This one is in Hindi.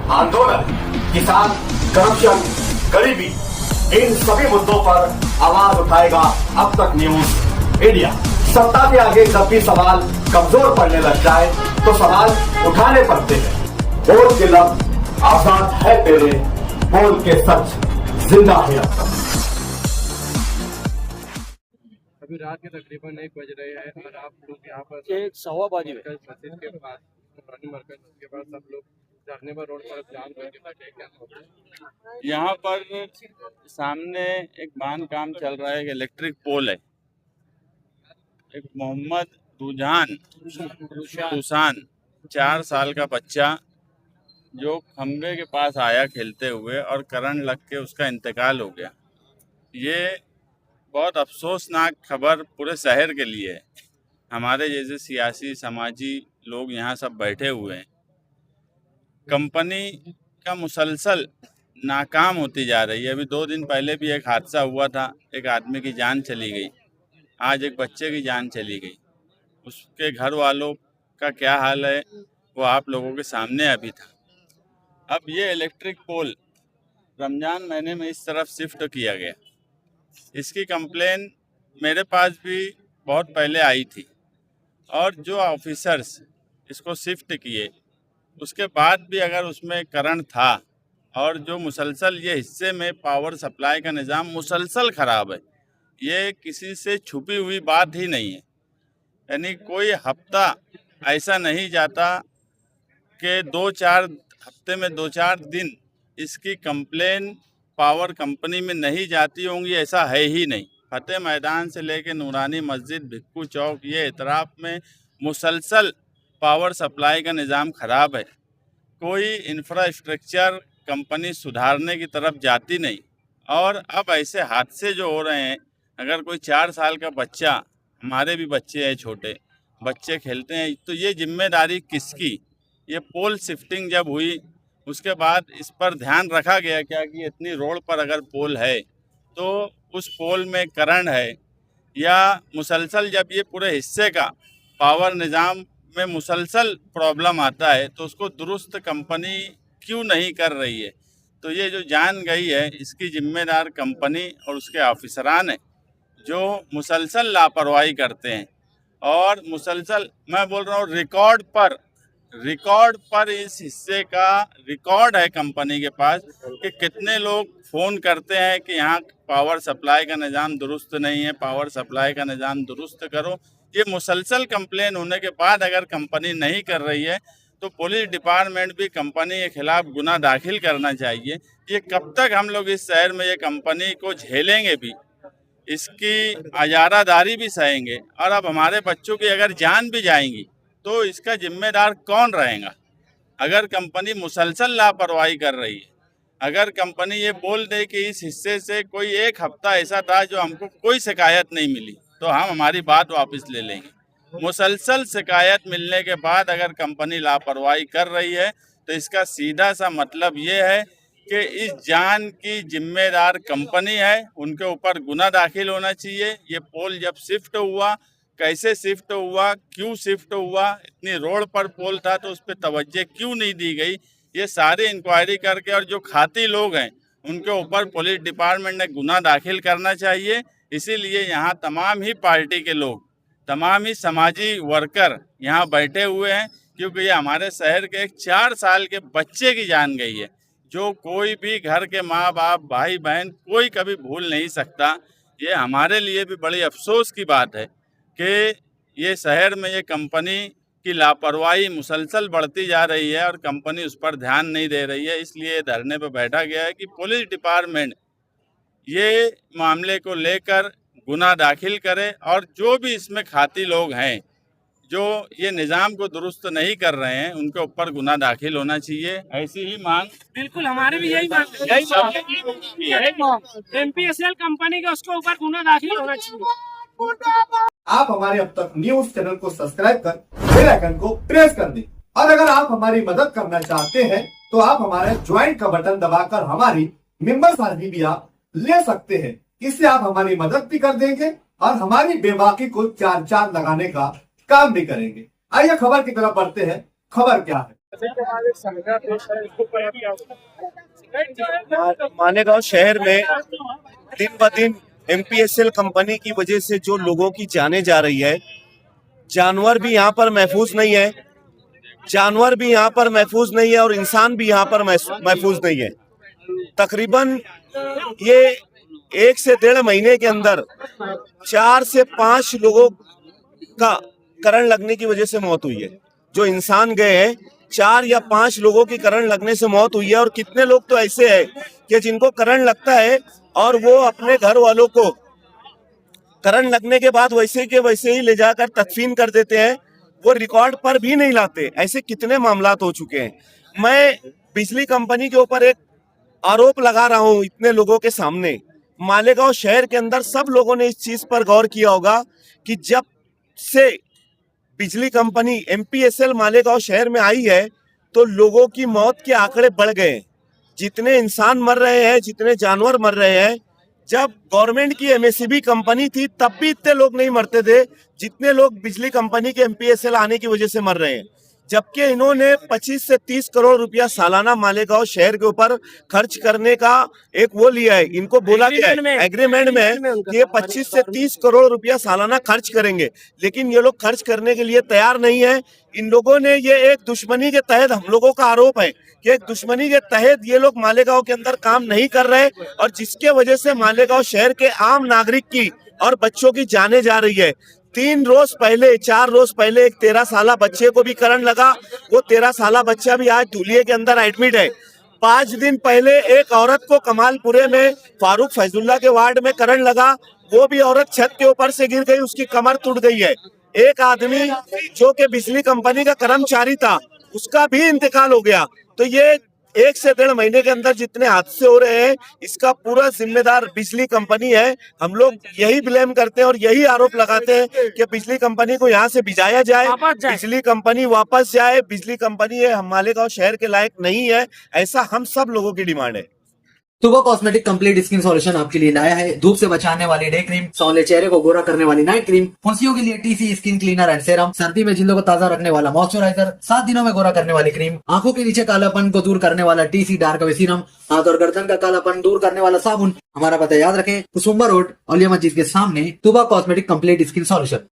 आंदोलन, किसान, करप्शन, गरीबी, इन सभी मुद्दों पर आवाज उठाएगा अब तक न्यूज इंडिया। सत्ता के आगे जब भी सवाल कमजोर पड़ने लग जाए तो सवाल उठाने पड़ते हैं। बोल के लफ्ज आजाद है तेरे, बोल के सच जिंदा है अब तक। अभी रात के तकरीबन 1 बज रहे हैं और आप लोग यहाँ पर 1:15 मस्जिद के पास पुरानी मरकज के पास सब लोग धरने पर रोड पर जाम करके बैठे, क्या होगा? यहाँ पर सामने एक बांध काम चल रहा है, एक इलेक्ट्रिक पोल है। एक मोहम्मद तुसान 4 साल का बच्चा जो खंबे के पास आया खेलते हुए और करंट लग के उसका इंतकाल हो गया। ये बहुत अफसोसनाक खबर पूरे शहर के लिए है। हमारे जैसे सियासी समाजी लोग यहाँ सब बैठे हुए हैं। कंपनी का मुसलसल नाकाम होती जा रही है। अभी 2 दिन पहले भी एक हादसा हुआ था, एक आदमी की जान चली गई। आज एक बच्चे की जान चली गई। उसके घर वालों का क्या हाल है वो आप लोगों के सामने अभी था। अब ये इलेक्ट्रिक पोल रमज़ान महीने में इस तरफ शिफ्ट किया गया। इसकी कंप्लेन मेरे पास भी बहुत पहले आई थी और जो ऑफिसर्स इसको शिफ्ट किए उसके बाद भी अगर उसमें करंट था और जो मुसलसल ये हिस्से में पावर सप्लाई का निज़ाम मुसलसल ख़राब है, ये किसी से छुपी हुई बात ही नहीं है। यानी कोई हफ्ता ऐसा नहीं जाता कि 2-4 हफ्ते में 2-4 दिन इसकी कंप्लेन पावर कंपनी में नहीं जाती होंगी, ऐसा है ही नहीं। फतेह मैदान से लेकर नूरानी मस्जिद, भिक्कू चौक, ये इतराफ में मुसलसल पावर सप्लाई का निज़ाम ख़राब है। कोई इंफ्रास्ट्रक्चर कंपनी सुधारने की तरफ जाती नहीं। और अब ऐसे हादसे जो हो रहे हैं, अगर कोई 4 साल का बच्चा, हमारे भी बच्चे हैं, छोटे बच्चे खेलते हैं, तो ये जिम्मेदारी किसकी? ये पोल शिफ्टिंग जब हुई उसके बाद इस पर ध्यान रखा गया क्या कि इतनी रोड पर अगर पोल है तो उस पोल में करंट है या मुसलसल जब ये पूरे हिस्से का पावर निज़ाम में मुसलसल प्रॉब्लम आता है तो उसको दुरुस्त कंपनी क्यों नहीं कर रही है? तो ये जो जान गई है इसकी जिम्मेदार कंपनी और उसके ऑफिसरान हैं जो मुसलसल लापरवाही करते हैं। और मुसलसल मैं बोल रहा हूँ रिकॉर्ड पर इस हिस्से का रिकॉर्ड है कंपनी के पास कि कितने लोग फ़ोन करते हैं कि यहाँ पावर सप्लाई का निज़ाम दुरुस्त नहीं है, पावर सप्लाई का निज़ाम दुरुस्त करो। ये मुसलसल कंप्लेन होने के बाद अगर कंपनी नहीं कर रही है तो पुलिस डिपार्टमेंट भी कंपनी के खिलाफ गुना दाखिल करना चाहिए। ये कब तक हम लोग इस शहर में ये कंपनी को झेलेंगे भी, इसकी अजारादारी भी सहेंगे, और अब हमारे बच्चों की अगर जान भी जाएंगी तो इसका जिम्मेदार कौन रहेगा? अगर कंपनी मुसलसल लापरवाही कर रही है, अगर कंपनी ये बोल दे कि इस हिस्से से कोई एक हफ्ता ऐसा था जो हमको कोई शिकायत नहीं मिली, तो हम हमारी बात वापस ले लेंगे। मुसलसल शिकायत मिलने के बाद अगर कंपनी लापरवाही कर रही है तो इसका सीधा सा मतलब ये है कि इस जान की जिम्मेदार कंपनी है, उनके ऊपर गुना दाखिल होना चाहिए। ये पोल जब शिफ्ट हुआ, कैसे शिफ्ट हुआ, क्यों शिफ्ट हुआ, इतनी रोड पर पोल था तो उस पर तवज्जो क्यों नहीं दी गई, ये सारी इंक्वायरी करके और जो खाती लोग हैं उनके ऊपर पुलिस डिपार्टमेंट ने गुना दाखिल करना चाहिए। इसीलिए यहाँ तमाम ही पार्टी के लोग, तमाम ही समाजी वर्कर यहाँ बैठे हुए हैं, क्योंकि ये हमारे शहर के एक 4 साल के बच्चे की जान गई है जो कोई भी घर के माँ बाप, भाई बहन कोई कभी भूल नहीं सकता। ये हमारे लिए भी बड़ी अफसोस की बात है कि ये शहर में ये कंपनी की लापरवाही मुसलसल बढ़ती जा रही है और कंपनी उस पर ध्यान नहीं दे रही है। इसलिए धरने पर बैठा गया है कि पुलिस डिपार्टमेंट ये मामले को लेकर गुना दाखिल करे और जो भी इसमें खाती लोग हैं जो ये निज़ाम को दुरुस्त नहीं कर रहे हैं उनके ऊपर गुना दाखिल होना चाहिए। ऐसी ही मांग बिल्कुल हमारी भी यही मांग एमपीएसएल कंपनी के उसके ऊपर गुना दाखिल होना चाहिए। आप हमारे अब तक न्यूज चैनल को सब्सक्राइब कर बेल आइकन को प्रेस कर दें, और अगर आप हमारी मदद करना चाहते हैं तो आप हमारे ज्वाइन का बटन दबाकर हमारी मेंबर साझी भी आप ले सकते हैं। इससे आप हमारी मदद भी कर देंगे और हमारी बेबाकी को 4 चांद लगाने का काम भी करेंगे। आइए खबर की तरफ बढ़ते हैं। खबर क्या है? के बाद एक संज्ञा पेश है, इसको पर आप क्या बोलेंगे? मालेगांव शहर में दिन ब दिन एमपीएसएल कंपनी की वजह से जो लोगों की जानें जा रही है, जानवर भी यहाँ पर महफूज नहीं है, जानवर भी यहाँ पर महफूज नहीं है और इंसान भी यहाँ पर महफूज नहीं है। तकरीबन ये 1 से 1.5 महीने के अंदर 4 से 5 लोगों का करंट लगने की वजह से मौत हुई है। जो इंसान गए हैं 4 या 5 लोगों की करंट लगने से मौत हुई है। और कितने लोग तो ऐसे हैं कि जिनको करंट लगता है और वो अपने घर वालों को करंट लगने के बाद वैसे के वैसे ही ले जाकर तदफीन कर देते हैं, वो रिकॉर्ड पर भी नहीं लाते। ऐसे कितने मामलात हो चुके हैं। मैं बिजली कंपनी के ऊपर एक आरोप लगा रहा हूं इतने लोगों के सामने। मालेगांव शहर के अंदर सब लोगों ने इस चीज पर गौर किया होगा कि जब से बिजली कंपनी एमपीएसएल मालेगांव शहर में आई है तो लोगों की मौत के आंकड़े बढ़ गए। जितने इंसान मर रहे हैं, जितने जानवर मर रहे हैं, जब गवर्नमेंट की एमएससीबी कंपनी थी तब भी इतने लोग नहीं मरते थे जितने लोग बिजली कंपनी के एमपीएसएल आने की वजह से मर रहे हैं। जबकि इन्होंने 25 से 30 करोड़ रुपया सालाना मालेगांव शहर के ऊपर खर्च करने का एक वो लिया है। इनको बोला गया है एग्रीमेंट में कि ये 25 से 30 करोड़ रुपया सालाना खर्च करेंगे, लेकिन ये लोग खर्च करने के लिए तैयार नहीं है। इन लोगों ने ये एक दुश्मनी के तहत, हम लोगों का आरोप है कि एक दुश्मनी के तहत ये लोग मालेगांव के अंदर काम नहीं कर रहे और जिसके वजह से मालेगांव शहर के आम नागरिक की और बच्चों की जाने जा रही है। 4 रोज पहले एक 13 साल बच्चे को भी करंट लगा। वो 13 साल बच्चा भी आज धुलिये के अंदर एडमिट है। 5 दिन पहले एक औरत को कमालपुरे में फारूक फैजुल्ला के वार्ड में करंट लगा। वो भी औरत छत के ऊपर से गिर गई, उसकी कमर टूट गई है। एक आदमी जो कि बिजली कंपनी का कर्मचारी था, उसका भी इंतकाल हो गया। तो ये 1 से 1.5 महीने के अंदर जितने हादसे हो रहे हैं, इसका पूरा जिम्मेदार बिजली कंपनी है। हम लोग यही ब्लेम करते हैं और यही आरोप लगाते हैं कि बिजली कंपनी को यहाँ से भिजाया जाए, बिजली कंपनी वापस जाए। बिजली कंपनी है हम मालेगांव शहर के लायक नहीं है, ऐसा हम सब लोगों की डिमांड है। तुबा कॉस्मेटिक कंप्लीट स्किन सॉल्यूशन आपके लिए लाया है धूप से बचाने वाली डे क्रीम, सौंले चेहरे को गोरा करने वाली नाइट क्रीम, फुंसियों के लिए TC skin cleaner and serum, सर्दी में जिल्दों को ताजा रखने वाला मॉइस्चराइजर, 7 दिनों में गोरा करने वाली क्रीम, आंखों के नीचे कालापन को दूर करने वाला टीसी डार्क वे सीरम, हाथ और गर्दन का कालापन दूर करने वाला साबुन। हमारा पता याद रखें, कुसुम्बा रोड, औलिया मस्जिद के सामने, तुबा कॉस्मेटिक कंप्लीट स्किन सॉल्यूशन।